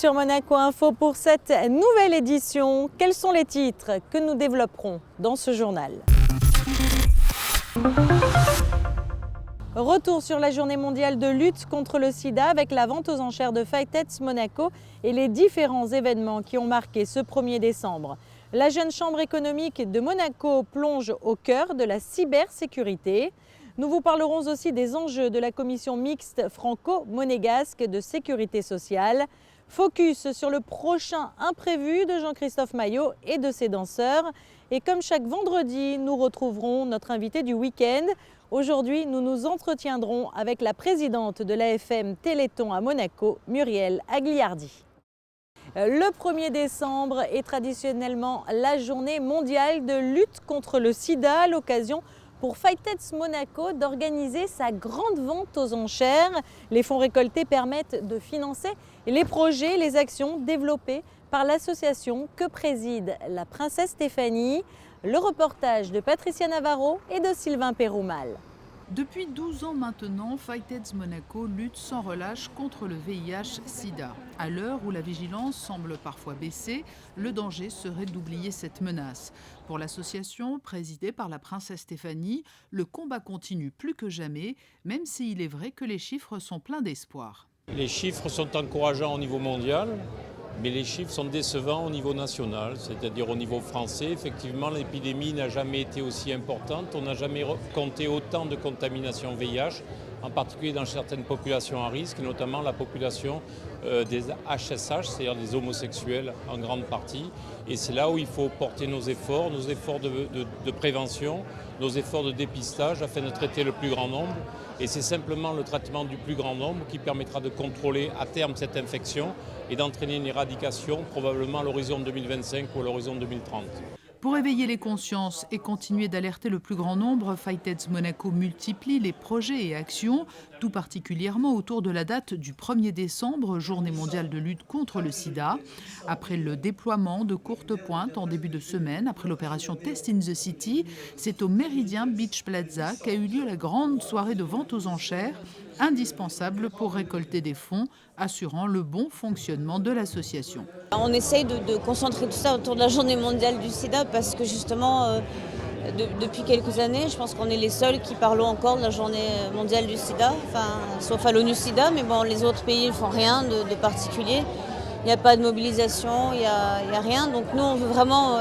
sur Monaco Info pour cette nouvelle édition. Quels sont les titres que nous développerons dans ce journal? Retour sur la journée mondiale de lutte contre le sida avec la vente aux enchères de Fightheads Monaco et les différents événements qui ont marqué ce 1er décembre. La jeune chambre économique de Monaco plonge au cœur de la cybersécurité. Nous vous parlerons aussi des enjeux de la commission mixte franco-monégasque de sécurité sociale. Focus sur le prochain imprévu de Jean-Christophe Maillot et de ses danseurs. Et comme chaque vendredi, nous retrouverons notre invité du week-end. Aujourd'hui, nous nous entretiendrons avec la présidente de l'AFM Téléthon à Monaco, Muriel Agliardi. Le 1er décembre est traditionnellement la journée mondiale de lutte contre le sida, à l'occasion pour Fightheads Monaco d'organiser sa grande vente aux enchères. Les fonds récoltés permettent de financer les projets, les actions développées par l'association que préside la princesse Stéphanie. Le reportage de Patricia Navarro et de Sylvain Péroumal. Depuis 12 ans maintenant, Fightheads Monaco lutte sans relâche contre le VIH-Sida. À l'heure où la vigilance semble parfois baisser, le danger serait d'oublier cette menace. Pour l'association, présidée par la princesse Stéphanie, le combat continue plus que jamais, même s'il est vrai que les chiffres sont pleins d'espoir. Les chiffres sont encourageants au niveau mondial, mais les chiffres sont décevants au niveau national, c'est-à-dire au niveau français. Effectivement, l'épidémie n'a jamais été aussi importante. On n'a jamais compté autant de contamination VIH, en particulier dans certaines populations à risque, notamment la population des HSH, c'est-à-dire des homosexuels en grande partie. Et c'est là où il faut porter nos efforts de prévention, nos efforts de dépistage afin de traiter le plus grand nombre. Et c'est simplement le traitement du plus grand nombre qui permettra de contrôler à terme cette infection et d'entraîner une éradication probablement à l'horizon 2025 ou à l'horizon 2030. Pour éveiller les consciences et continuer d'alerter le plus grand nombre, Fightheads Monaco multiplie les projets et actions, tout particulièrement autour de la date du 1er décembre, journée mondiale de lutte contre le sida. Après le déploiement de courtes pointes en début de semaine, après l'opération Test in the City, c'est au Méridien Beach Plaza qu'a eu lieu la grande soirée de vente aux enchères, indispensable pour récolter des fonds, assurant le bon fonctionnement de l'association. On essaye de concentrer tout ça autour de la journée mondiale du sida parce que justement, depuis quelques années, je pense qu'on est les seuls qui parlons encore de la journée mondiale du sida, sauf à l'ONU-SIDA, mais bon, les autres pays ne font rien de particulier. Il n'y a pas de mobilisation, il n'y a rien. Donc nous, on veut vraiment...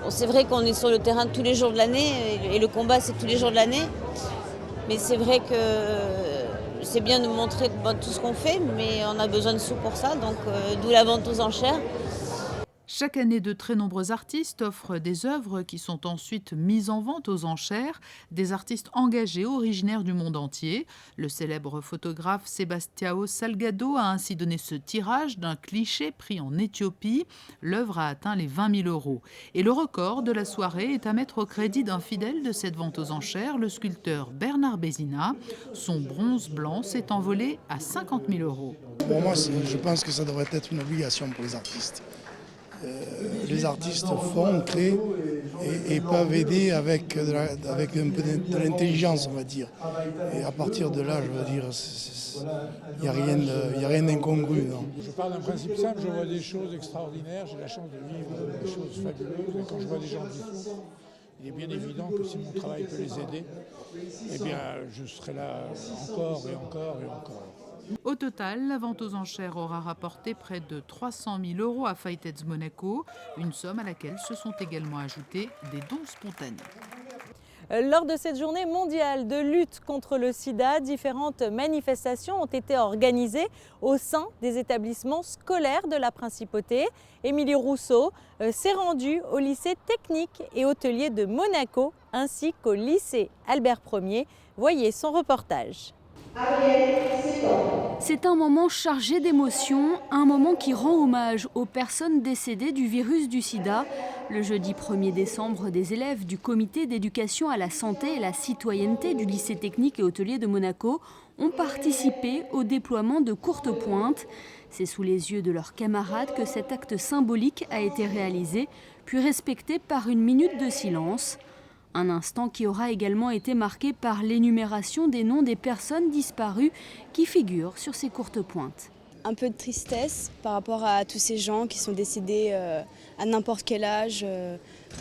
c'est vrai qu'on est sur le terrain tous les jours de l'année et le combat, c'est tous les jours de l'année. Mais c'est vrai que c'est bien de montrer tout ce qu'on fait, mais on a besoin de sous pour ça, donc d'où la vente aux enchères. Chaque année, de très nombreux artistes offrent des œuvres qui sont ensuite mises en vente aux enchères, des artistes engagés originaires du monde entier. Le célèbre photographe Sebastião Salgado a ainsi donné ce tirage d'un cliché pris en Éthiopie. L'œuvre a atteint les 20 000 €. Et le record de la soirée est à mettre au crédit d'un fidèle de cette vente aux enchères, le sculpteur Bernard Bézina. Son bronze blanc s'est envolé à 50 000 €. Pour moi, je pense que ça devrait être une obligation pour les artistes. Les artistes font, créent et peuvent aider avec un peu de l'intelligence, on va dire. Et à partir de là, je veux dire, il n'y a rien d'incongru. Je pars d'un principe simple, je vois des choses extraordinaires, j'ai la chance de vivre des choses fabuleuses. Et quand je vois des gens qui souffrent, il est bien évident que si mon travail peut les aider, eh bien, je serai là encore et encore et encore. Au total, la vente aux enchères aura rapporté près de 300 000 € à Fightheads Monaco, une somme à laquelle se sont également ajoutés des dons spontanés. Lors de cette journée mondiale de lutte contre le sida, différentes manifestations ont été organisées au sein des établissements scolaires de la Principauté. Émilie Rousseau s'est rendue au lycée technique et hôtelier de Monaco ainsi qu'au lycée Albert Ier. Voyez son reportage. C'est un moment chargé d'émotions, un moment qui rend hommage aux personnes décédées du virus du sida. Le jeudi 1er décembre, des élèves du comité d'éducation à la santé et la citoyenneté du lycée technique et hôtelier de Monaco ont participé au déploiement de courtes pointes. C'est sous les yeux de leurs camarades que cet acte symbolique a été réalisé, puis respecté par une minute de silence. Un instant qui aura également été marqué par l'énumération des noms des personnes disparues qui figurent sur ces courtes pointes. un peu de tristesse par rapport à tous ces gens qui sont décédés à n'importe quel âge,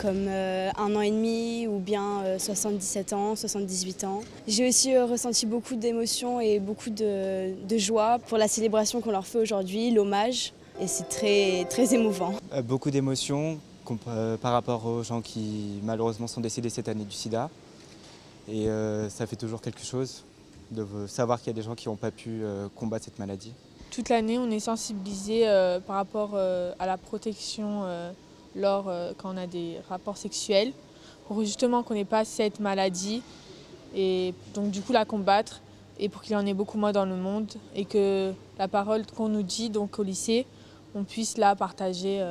comme 1 an et demi ou bien 77 ans, 78 ans. J'ai aussi ressenti beaucoup d'émotions et beaucoup de joie pour la célébration qu'on leur fait aujourd'hui, l'hommage, et c'est très, très émouvant. Beaucoup d'émotions par rapport aux gens qui malheureusement sont décédés cette année du sida. Et ça fait toujours quelque chose de savoir qu'il y a des gens qui n'ont pas pu combattre cette maladie. Toute l'année, on est sensibilisé par rapport à la protection quand on a des rapports sexuels, pour justement qu'on n'ait pas cette maladie et donc du coup la combattre, et pour qu'il y en ait beaucoup moins dans le monde et que la parole qu'on nous dit donc au lycée, on puisse la partager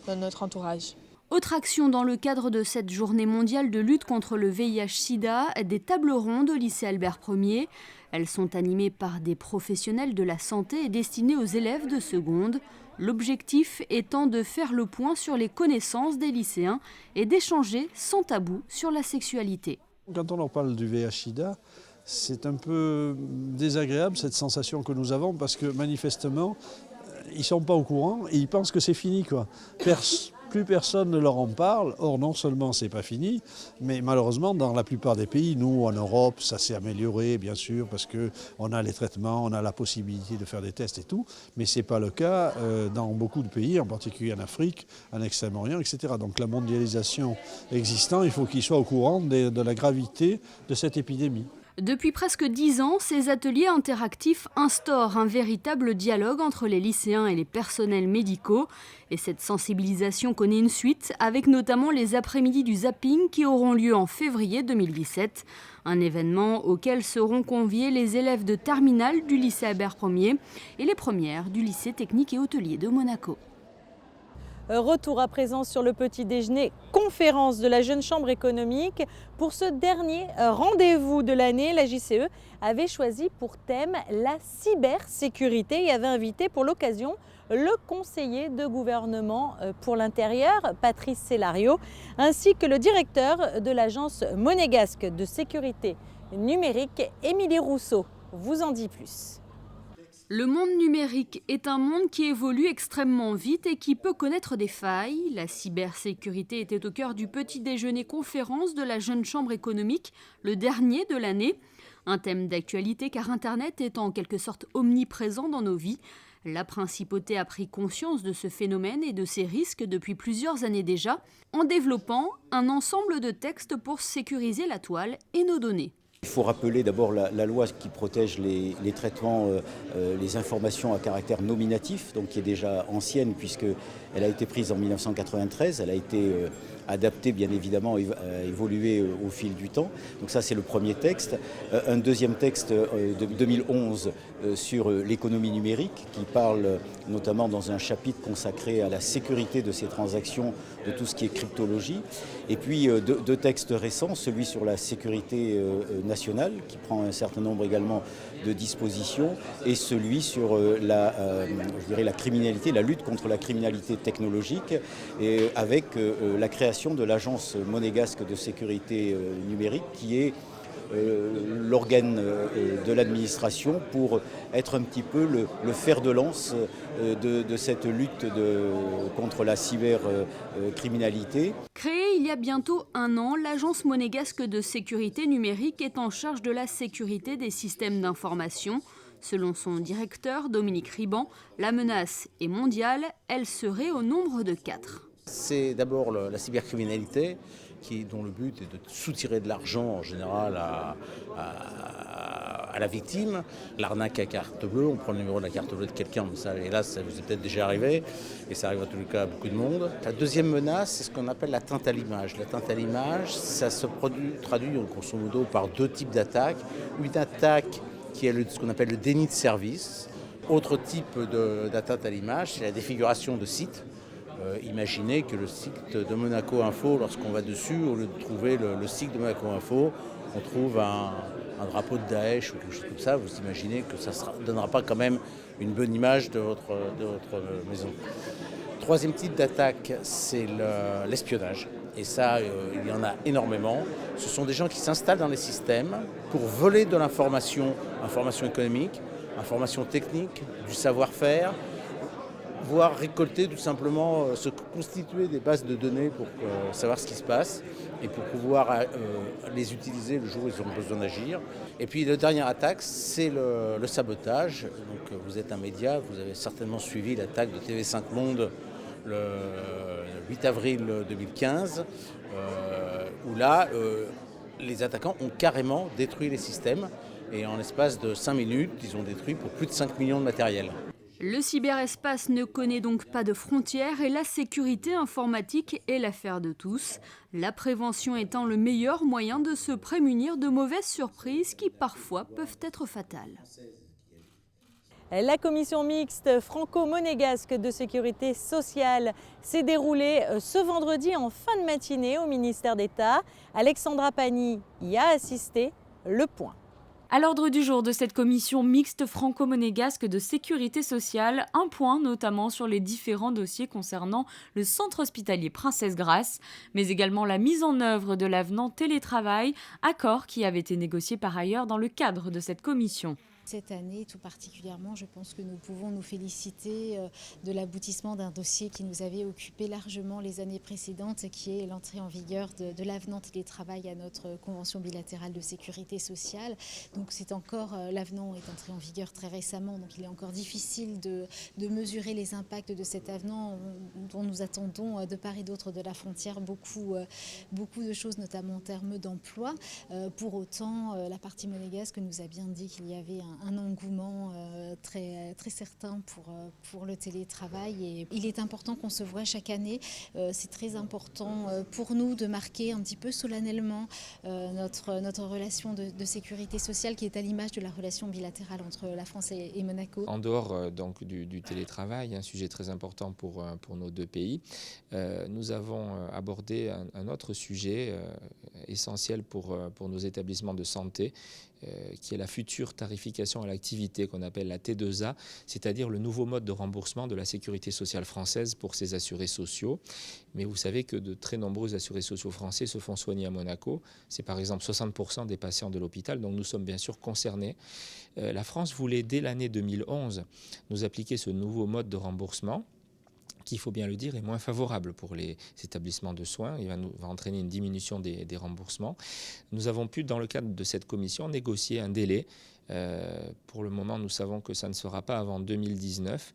dans notre entourage. Autre action dans le cadre de cette journée mondiale de lutte contre le VIH-Sida, des tables rondes au lycée Albert Ier. Elles sont animées par des professionnels de la santé et destinées aux élèves de seconde. L'objectif étant de faire le point sur les connaissances des lycéens et d'échanger sans tabou sur la sexualité. Quand on leur parle du VIH-Sida, c'est un peu désagréable cette sensation que nous avons parce que manifestement, ils ne sont pas au courant et ils pensent que c'est fini, quoi. Plus personne ne leur en parle. Or, non seulement c'est pas fini, mais malheureusement, dans la plupart des pays, nous, en Europe, ça s'est amélioré, bien sûr, parce qu'on a les traitements, on a la possibilité de faire des tests et tout, mais ce n'est pas le cas dans beaucoup de pays, en particulier en Afrique, en Extrême-Orient, etc. Donc la mondialisation existant, il faut qu'ils soient au courant de la gravité de cette épidémie. Depuis presque 10 ans, ces ateliers interactifs instaurent un véritable dialogue entre les lycéens et les personnels médicaux. Et cette sensibilisation connaît une suite, avec notamment les après-midi du zapping qui auront lieu en février 2017. Un événement auquel seront conviés les élèves de terminale du lycée Albert Ier et les premières du lycée technique et hôtelier de Monaco. Retour à présent sur le petit déjeuner, conférence de la Jeune Chambre économique. Pour ce dernier rendez-vous de l'année, la JCE avait choisi pour thème la cybersécurité et avait invité pour l'occasion le conseiller de gouvernement pour l'intérieur, Patrice Cellario, ainsi que le directeur de l'agence monégasque de sécurité numérique, Émilie Rousseau. Vous en dit plus. Le monde numérique est un monde qui évolue extrêmement vite et qui peut connaître des failles. La cybersécurité était au cœur du petit déjeuner conférence de la Jeune Chambre économique, le dernier de l'année. Un thème d'actualité car Internet est en quelque sorte omniprésent dans nos vies. La principauté a pris conscience de ce phénomène et de ses risques depuis plusieurs années déjà, en développant un ensemble de textes pour sécuriser la toile et nos données. Il faut rappeler d'abord la loi qui protège les traitements, les informations à caractère nominatif, donc qui est déjà ancienne puisqu'elle a été prise en 1993, elle a été adaptée bien évidemment, évoluée au fil du temps. Donc ça c'est le premier texte. Un deuxième texte de 2011 sur l'économie numérique qui parle notamment dans un chapitre consacré à la sécurité de ces transactions, de tout ce qui est cryptologie. Et puis deux textes récents, celui sur la sécurité nationale qui prend un certain nombre également de dispositions et celui sur la criminalité, la lutte contre la criminalité technologique et avec la création de l'agence monégasque de sécurité numérique qui est l'organe de l'administration pour être un petit peu le fer de lance de cette lutte contre la cybercriminalité. Créée il y a bientôt 1 an, l'agence monégasque de sécurité numérique est en charge de la sécurité des systèmes d'information. Selon son directeur, Dominique Riban, la menace est mondiale, elle serait au nombre de 4. C'est d'abord la cybercriminalité dont le but est de soutirer de l'argent en général à la victime. L'arnaque à carte bleue, on prend le numéro de la carte bleue de quelqu'un, ça, hélas ça vous est peut-être déjà arrivé et ça arrive en tout cas à beaucoup de monde. La deuxième menace, c'est ce qu'on appelle l'atteinte à l'image. L'atteinte à l'image, ça se traduit grosso modo par 2 types d'attaques. Une attaque qui est ce qu'on appelle le déni de service. Autre type d'atteinte à l'image, c'est la défiguration de sites. Imaginez que le site de Monaco Info, lorsqu'on va dessus, au lieu de trouver le site de Monaco Info, on trouve un drapeau de Daesh ou quelque chose comme ça. Vous imaginez que ça ne donnera pas quand même une bonne image de votre maison. Troisième type d'attaque, c'est l'espionnage. Et ça, il y en a énormément. Ce sont des gens qui s'installent dans les systèmes pour voler de l'information économique, information technique, du savoir-faire, voire récolter tout simplement, se constituer des bases de données pour savoir ce qui se passe et pour pouvoir les utiliser le jour où ils auront besoin d'agir. Et puis le dernier attaque, c'est le sabotage. Donc vous êtes un média, vous avez certainement suivi l'attaque de TV5 Monde le 8 avril 2015, où là, les attaquants ont carrément détruit les systèmes et en l'espace de 5 minutes, ils ont détruit pour plus de 5 millions de matériel. Le cyberespace ne connaît donc pas de frontières et la sécurité informatique est l'affaire de tous. La prévention étant le meilleur moyen de se prémunir de mauvaises surprises qui parfois peuvent être fatales. La commission mixte franco-monégasque de sécurité sociale s'est déroulée ce vendredi en fin de matinée au ministère d'État. Alexandra Pani y a assisté. Le point. À l'ordre du jour de cette commission mixte franco-monégasque de sécurité sociale, un point notamment sur les différents dossiers concernant le centre hospitalier Princesse Grace, mais également la mise en œuvre de l'avenant télétravail, accord qui avait été négocié par ailleurs dans le cadre de cette commission. Cette année, tout particulièrement, je pense que nous pouvons nous féliciter de l'aboutissement d'un dossier qui nous avait occupé largement les années précédentes, qui est l'entrée en vigueur de l'avenant télétravail à notre convention bilatérale de sécurité sociale. Donc c'est encore, l'avenant est entré en vigueur très récemment, donc il est encore difficile de mesurer les impacts de cet avenant dont nous attendons de part et d'autre de la frontière beaucoup de choses, notamment en termes d'emploi. Pour autant, la partie monégasque nous a bien dit qu'il y avait un engouement très certain pour le télétravail et il est important qu'on se voit chaque année. C'est très important pour nous de marquer un petit peu solennellement notre relation de sécurité sociale qui est à l'image de la relation bilatérale entre la France et Monaco. En dehors donc du télétravail, un sujet très important pour nos deux pays, nous avons abordé un autre sujet essentiel pour nos établissements de santé, qui est la future tarification à l'activité qu'on appelle la T2A, c'est-à-dire le nouveau mode de remboursement de la sécurité sociale française pour ses assurés sociaux. Mais vous savez que de très nombreux assurés sociaux français se font soigner à Monaco. C'est par exemple 60% des patients de l'hôpital, donc nous sommes bien sûr concernés. La France voulait dès l'année 2011 nous appliquer ce nouveau mode de remboursement, qui, il faut bien le dire, est moins favorable pour les établissements de soins. Il va entraîner une diminution des remboursements. Nous avons pu, dans le cadre de cette commission, négocier un délai. Pour le moment, nous savons que ça ne sera pas avant 2019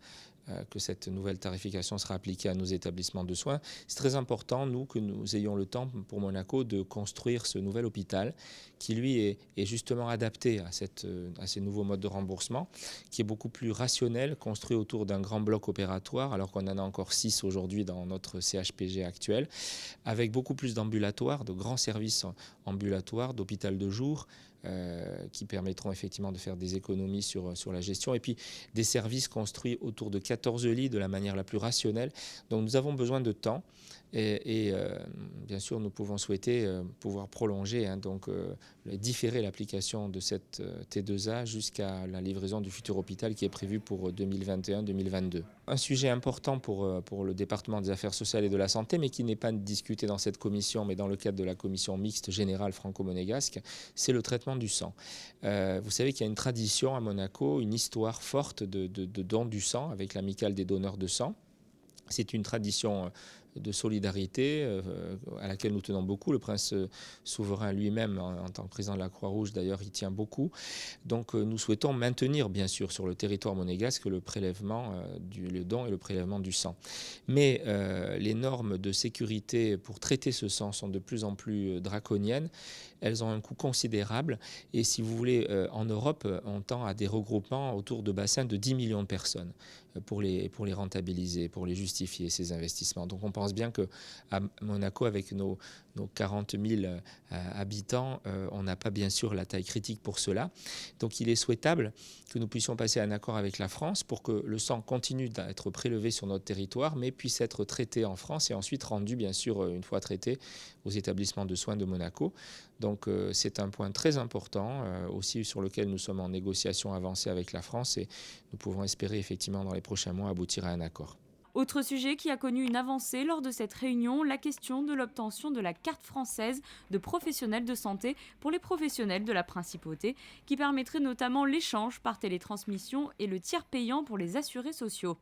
que cette nouvelle tarification sera appliquée à nos établissements de soins. C'est très important, nous, que nous ayons le temps pour Monaco de construire ce nouvel hôpital qui, lui, est justement adapté à ces nouveaux modes de remboursement, qui est beaucoup plus rationnel, construit autour d'un grand bloc opératoire, alors qu'on en a encore 6 aujourd'hui dans notre CHPG actuel, avec beaucoup plus d'ambulatoires, de grands services ambulatoires, d'hôpital de jour, qui permettront effectivement de faire des économies sur la gestion, et puis des services construits autour de 14 lits de la manière la plus rationnelle. Donc nous avons besoin de temps et bien sûr nous pouvons souhaiter pouvoir prolonger, différer l'application de cette T2A jusqu'à la livraison du futur hôpital qui est prévu pour 2021-2022. Un sujet important pour le département des affaires sociales et de la santé, mais qui n'est pas discuté dans cette commission, mais dans le cadre de la commission mixte générale franco-monégasque, c'est le traitement du sang. Vous savez qu'il y a une tradition à Monaco, une histoire forte de don du sang avec l'amicale des donneurs de sang. C'est une tradition de solidarité à laquelle nous tenons beaucoup. Le prince souverain lui-même, en tant que président de la Croix-Rouge, d'ailleurs, y tient beaucoup. Donc nous souhaitons maintenir, bien sûr, sur le territoire monégasque le prélèvement, le don et le prélèvement du sang. Mais les normes de sécurité pour traiter ce sang sont de plus en plus draconiennes. Elles ont un coût considérable. Et si vous voulez, en Europe, on tend à des regroupements autour de bassins de 10 millions de personnes pour les rentabiliser, pour les justifier, ces investissements. Donc on pense bien qu'à Monaco, avec nos 40 000 habitants, on n'a pas bien sûr la taille critique pour cela. Donc il est souhaitable que nous puissions passer un accord avec la France pour que le sang continue d'être prélevé sur notre territoire, mais puisse être traité en France et ensuite rendu, bien sûr, une fois traité, aux établissements de soins de Monaco. Donc c'est un point très important aussi sur lequel nous sommes en négociation avancée avec la France et nous pouvons espérer effectivement dans les prochains mois aboutir à un accord. Autre sujet qui a connu une avancée lors de cette réunion, la question de l'obtention de la carte française de professionnels de santé pour les professionnels de la principauté, qui permettrait notamment l'échange par télétransmission et le tiers payant pour les assurés sociaux.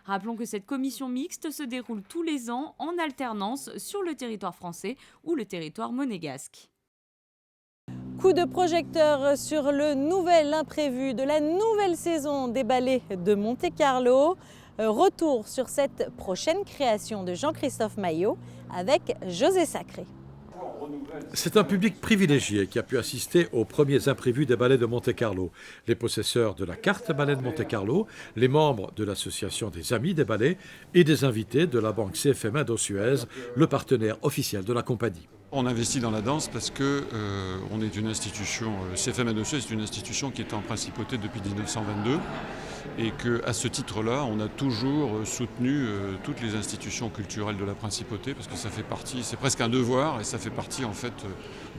Rappelons que cette commission mixte se déroule tous les ans en alternance sur le territoire français ou le territoire monégasque. Coup de projecteur sur le nouvel imprévu de la nouvelle saison des ballets de Monte-Carlo. Retour sur cette prochaine création de Jean-Christophe Maillot avec José Sacré. C'est un public privilégié qui a pu assister aux premiers imprévus des ballets de Monte-Carlo. Les possesseurs de la carte ballet de Monte-Carlo, les membres de l'association des amis des ballets et des invités de la banque CFM Indo-Suez, le partenaire officiel de la compagnie. On investit dans la danse parce que on est une institution, CFM Indo-Suez est une institution qui est en principauté depuis 1922 et qu'à ce titre-là, on a toujours soutenu toutes les institutions culturelles de la principauté parce que ça fait partie, c'est presque un devoir et ça fait partie en fait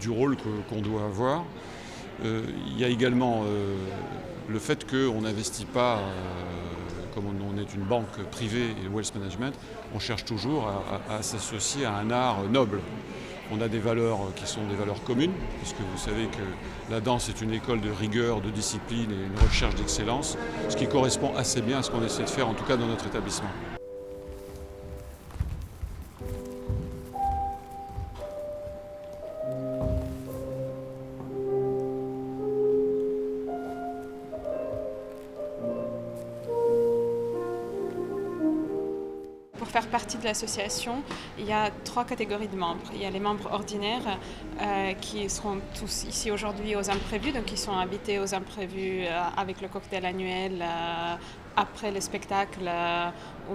du rôle qu'on doit avoir. Il y a également le fait qu'on n'investit pas, comme on est une banque privée et wealth management, on cherche toujours à s'associer à un art noble. On a des valeurs qui sont des valeurs communes, puisque vous savez que la danse est une école de rigueur, de discipline et une recherche d'excellence, ce qui correspond assez bien à ce qu'on essaie de faire, en tout cas dans notre établissement. Pour faire partie de l'association, il y a 3 catégories de membres. Il y a les membres ordinaires qui seront tous ici aujourd'hui aux imprévus, donc ils sont invités aux imprévus avec le cocktail annuel après le spectacle où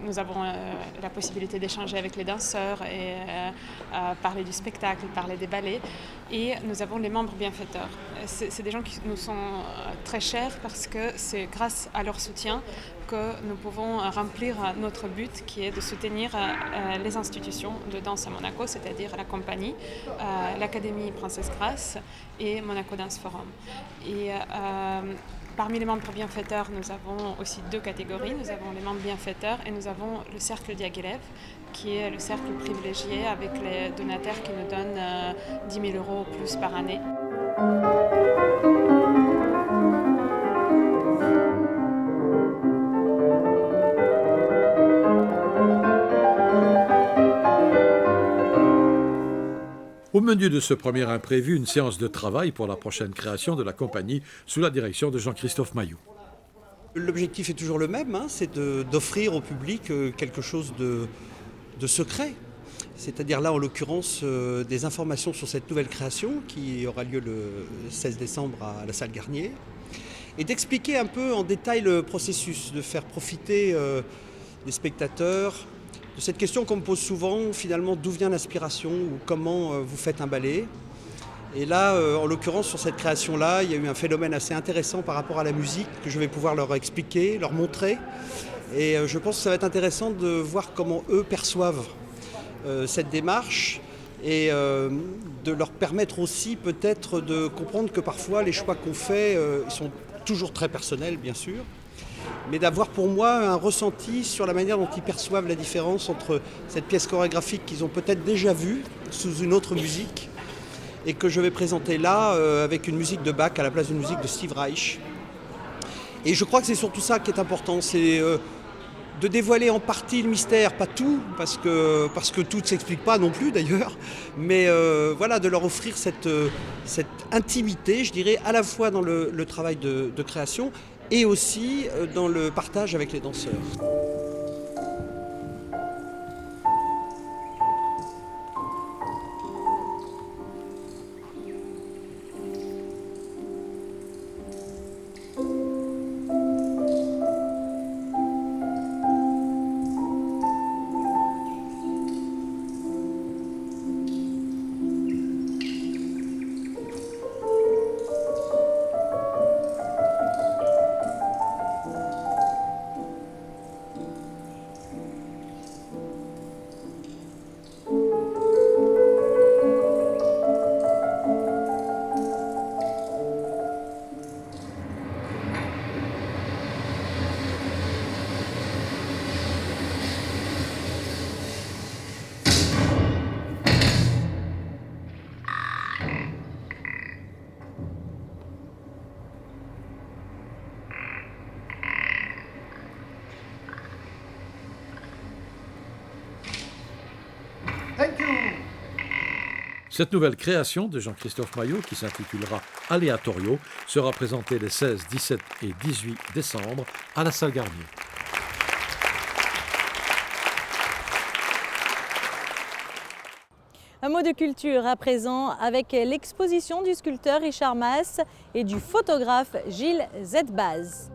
nous avons la possibilité d'échanger avec les danseurs et parler du spectacle, parler des ballets. Et nous avons les membres bienfaiteurs. C'est des gens qui nous sont très chers parce que c'est grâce à leur soutien que nous pouvons remplir notre but qui est de soutenir les institutions de danse à Monaco, c'est-à-dire la compagnie, l'Académie Princesse Grace et Monaco Dance Forum. Et parmi les membres bienfaiteurs, nous avons aussi 2 catégories. Nous avons les membres bienfaiteurs et nous avons le cercle Diaghilev, qui est le cercle privilégié avec les donataires qui nous donnent 10 000 € plus par année. Au menu de ce premier imprévu, une séance de travail pour la prochaine création de la compagnie sous la direction de Jean-Christophe Maillot. L'objectif est toujours le même, c'est d'offrir au public quelque chose de secret. C'est-à-dire là, en l'occurrence, des informations sur cette nouvelle création qui aura lieu le 16 décembre à la salle Garnier. Et d'expliquer un peu en détail le processus, de faire profiter les spectateurs de cette question qu'on me pose souvent, finalement, d'où vient l'inspiration ou comment vous faites un ballet. Et là, en l'occurrence, sur cette création-là, il y a eu un phénomène assez intéressant par rapport à la musique que je vais pouvoir leur expliquer, leur montrer. Et je pense que ça va être intéressant de voir comment eux perçoivent cette démarche et de leur permettre aussi peut-être de comprendre que parfois les choix qu'on fait sont toujours très personnels, bien sûr, mais d'avoir pour moi un ressenti sur la manière dont ils perçoivent la différence entre cette pièce chorégraphique qu'ils ont peut-être déjà vue sous une autre musique et que je vais présenter là avec une musique de Bach à la place d'une musique de Steve Reich. Et je crois que c'est surtout ça qui est important, c'est de dévoiler en partie le mystère, pas tout, parce que tout ne s'explique pas non plus d'ailleurs, mais voilà, de leur offrir cette intimité, je dirais, à la fois dans le travail de création et aussi dans le partage avec les danseurs. Cette nouvelle création de Jean-Christophe Maillot, qui s'intitulera Aléatorio, sera présentée les 16, 17 et 18 décembre à la salle Garnier. Un mot de culture à présent avec l'exposition du sculpteur Richard Mas et du photographe Gilles Zetbaz.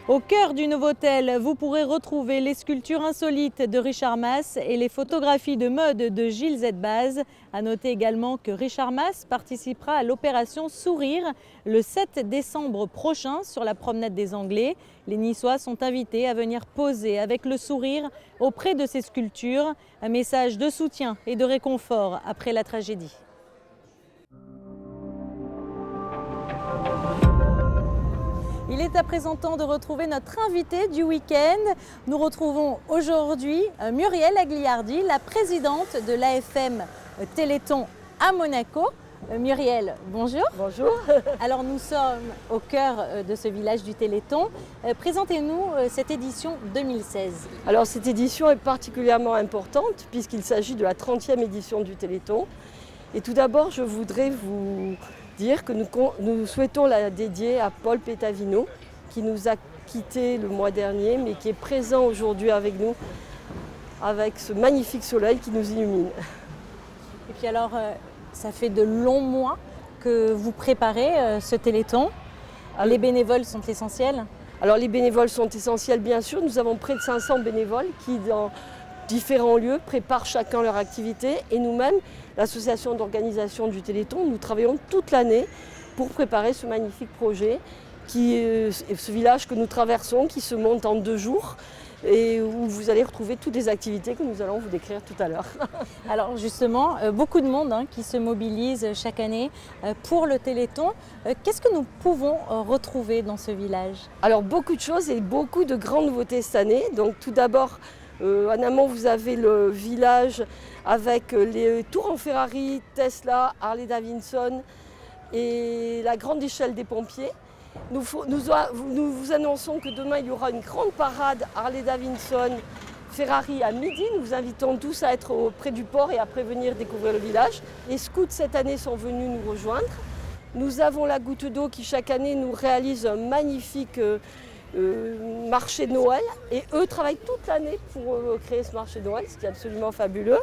Au cœur du Novotel, vous pourrez retrouver les sculptures insolites de Richard Mas et les photographies de mode de Gilles Zetbaz. À noter également que Richard Mas participera à l'opération Sourire le 7 décembre prochain sur la promenade des Anglais. Les Niçois sont invités à venir poser avec le sourire auprès de ces sculptures. Un message de soutien et de réconfort après la tragédie. Il est à présent temps de retrouver notre invitée du week-end. Nous retrouvons aujourd'hui Muriel Agliardi, la présidente de l'AFM Téléthon à Monaco. Muriel, bonjour. Bonjour. Alors nous sommes au cœur de ce village du Téléthon. Présentez-nous cette édition 2016. Alors cette édition est particulièrement importante puisqu'il s'agit de la 30e édition du Téléthon. Et tout d'abord, je voudrais vous dire que nous souhaitons la dédier à Paul Pétavino, qui nous a quittés le mois dernier, mais qui est présent aujourd'hui avec nous, avec ce magnifique soleil qui nous illumine. Et puis alors, ça fait de longs mois que vous préparez ce Téléthon. Les bénévoles sont essentiels? Alors les bénévoles sont essentiels, bien sûr. Nous avons près de 500 bénévoles qui, dans différents lieux, préparent chacun leur activité. Et nous-mêmes, l'association d'organisation du Téléthon, nous travaillons toute l'année pour préparer ce magnifique projet, ce village que nous traversons, qui se monte en 2 jours et où vous allez retrouver toutes les activités que nous allons vous décrire tout à l'heure. Alors justement, beaucoup de monde qui se mobilise chaque année pour le Téléthon. Qu'est-ce que nous pouvons retrouver dans ce village? Alors beaucoup de choses et beaucoup de grandes nouveautés cette année. Donc tout d'abord, en amont, vous avez le village avec les tours en Ferrari, Tesla, Harley Davidson et la grande échelle des pompiers. Nous vous annonçons que demain, il y aura une grande parade Harley Davidson, Ferrari à midi. Nous vous invitons tous à être près du port et à venir découvrir le village. Les scouts cette année sont venus nous rejoindre. Nous avons la Goutte d'eau qui chaque année nous réalise un magnifique marché de Noël, et eux travaillent toute l'année pour créer ce marché de Noël, ce qui est absolument fabuleux.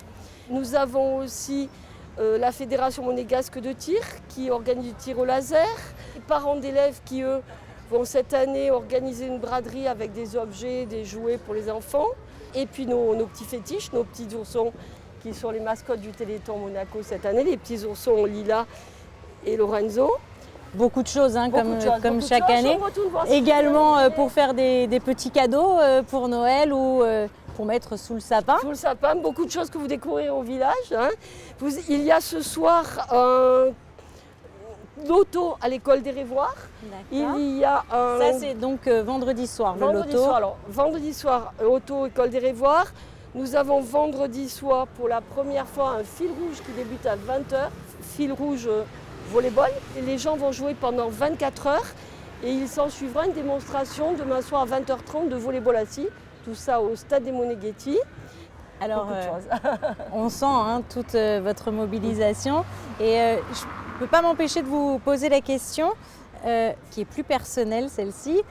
Nous avons aussi la Fédération monégasque de tir qui organise du tir au laser, les parents d'élèves qui eux vont cette année organiser une braderie avec des objets, des jouets pour les enfants, et puis nos petits fétiches, nos petits oursons qui sont les mascottes du Téléthon Monaco cette année, les petits oursons Lila et Lorenzo. Beaucoup de choses, comme chaque année. Également pour faire des petits cadeaux pour Noël ou pour mettre sous le sapin. Sous le sapin, beaucoup de choses que vous découvrirez au village. Il y a ce soir un loto à l'école des Révoirs. Il y a un... Ça c'est donc vendredi soir, le loto. Vendredi soir, loto école des Révoirs. Nous avons vendredi soir pour la première fois un fil rouge qui débute à 20h. Fil rouge volleyball. Et les gens vont jouer pendant 24 heures et il s'en suivra une démonstration demain soir à 20h30 de volleyball assis. Tout ça au stade des Moneghetti. Alors, on sent toute votre mobilisation et je ne peux pas m'empêcher de vous poser la question qui est plus personnelle, celle-ci.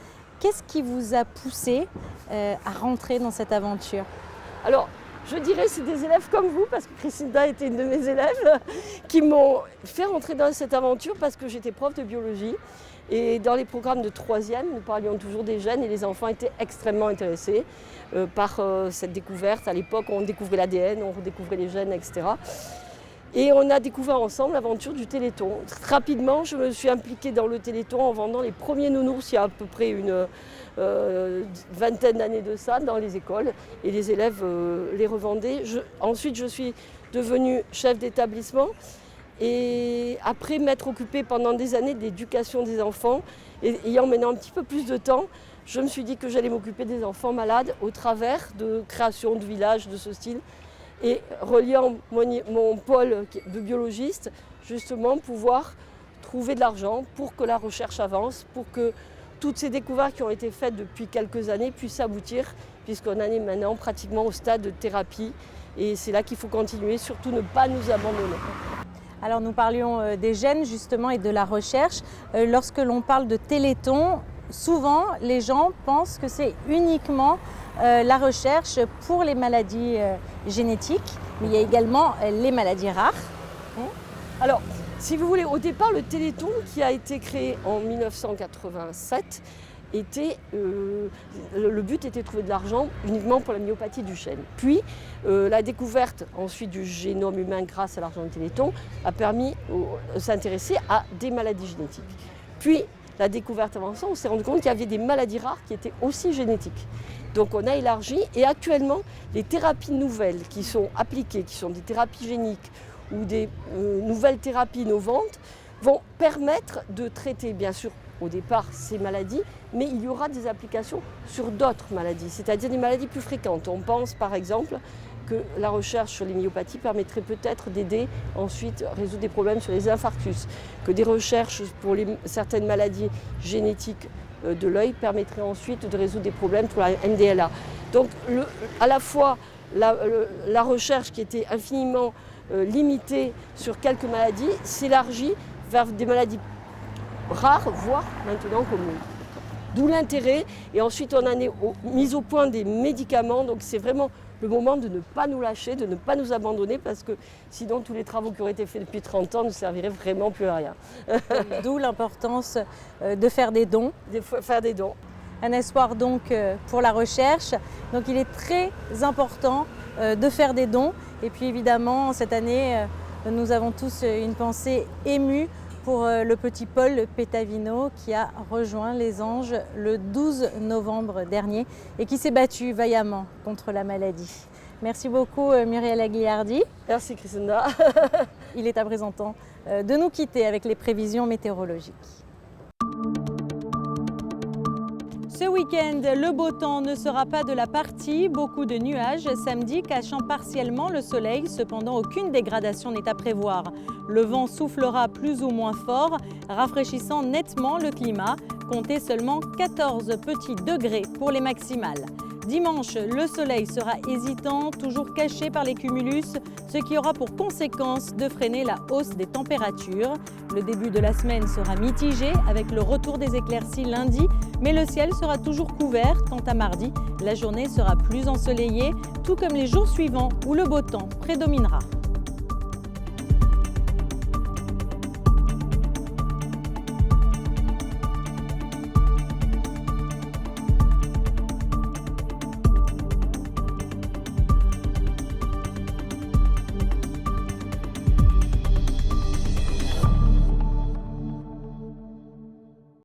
Qu'est-ce qui vous a poussé à rentrer dans cette aventure? Alors, je dirais c'est des élèves comme vous, parce que Christina était une de mes élèves, qui m'ont fait rentrer dans cette aventure parce que j'étais prof de biologie. Et dans les programmes de 3e, nous parlions toujours des gènes et les enfants étaient extrêmement intéressés par cette découverte. À l'époque, on découvrait l'ADN, on redécouvrait les gènes, etc. Et on a découvert ensemble l'aventure du Téléthon. Rapidement, je me suis impliquée dans le Téléthon en vendant les premiers nounours il y a à peu près une vingtaine d'années de ça dans les écoles. Et les élèves les revendaient. Ensuite, je suis devenue chef d'établissement. Et après m'être occupée pendant des années de l'éducation des enfants, et ayant maintenant un petit peu plus de temps, je me suis dit que j'allais m'occuper des enfants malades au travers de création de villages de ce style. Et reliant mon pôle de biologiste, justement pouvoir trouver de l'argent pour que la recherche avance, pour que toutes ces découvertes qui ont été faites depuis quelques années puissent aboutir, puisqu'on en est maintenant pratiquement au stade de thérapie. Et c'est là qu'il faut continuer, surtout ne pas nous abandonner. Alors nous parlions des gènes justement et de la recherche. Lorsque l'on parle de Téléthon, souvent les gens pensent que c'est uniquement la recherche pour les maladies génétiques, mais il y a également les maladies rares. Alors, si vous voulez, au départ, le Téléthon qui a été créé en 1987, le but était de trouver de l'argent uniquement pour la myopathie du chêne. Puis, la découverte ensuite du génome humain grâce à l'argent du Téléthon a permis de s'intéresser à des maladies génétiques. Puis, la découverte avançant, on s'est rendu compte qu'il y avait des maladies rares qui étaient aussi génétiques. Donc on a élargi et actuellement, les thérapies nouvelles qui sont appliquées, qui sont des thérapies géniques ou des nouvelles thérapies innovantes, vont permettre de traiter bien sûr au départ ces maladies, mais il y aura des applications sur d'autres maladies, c'est-à-dire des maladies plus fréquentes. On pense par exemple que la recherche sur les myopathies permettrait peut-être d'aider ensuite à résoudre des problèmes sur les infarctus, que des recherches pour certaines maladies génétiques de l'œil permettraient ensuite de résoudre des problèmes pour la MDLA. Donc à la fois la recherche qui était infiniment limitée sur quelques maladies s'élargit vers des maladies rares, voire maintenant communes. D'où l'intérêt, et ensuite on en est mis au point des médicaments, donc c'est vraiment le moment de ne pas nous lâcher, de ne pas nous abandonner, parce que sinon tous les travaux qui auraient été faits depuis 30 ans ne serviraient vraiment plus à rien. D'où l'importance de faire des dons. Un espoir donc pour la recherche. Donc il est très important de faire des dons. Et puis évidemment, cette année, nous avons tous une pensée émue pour le petit Paul Pétavino qui a rejoint les Anges le 12 novembre dernier et qui s'est battu vaillamment contre la maladie. Merci beaucoup Muriel Aguilardi. Merci Christina. Il est à présent temps de nous quitter avec les prévisions météorologiques. Ce week-end, le beau temps ne sera pas de la partie. Beaucoup de nuages samedi cachant partiellement le soleil. Cependant, aucune dégradation n'est à prévoir. Le vent soufflera plus ou moins fort, rafraîchissant nettement le climat. Comptez seulement 14 petits degrés pour les maximales. Dimanche, le soleil sera hésitant, toujours caché par les cumulus, ce qui aura pour conséquence de freiner la hausse des températures. Le début de la semaine sera mitigé avec le retour des éclaircies lundi, mais le ciel sera toujours couvert. Quant à mardi, la journée sera plus ensoleillée, tout comme les jours suivants où le beau temps prédominera.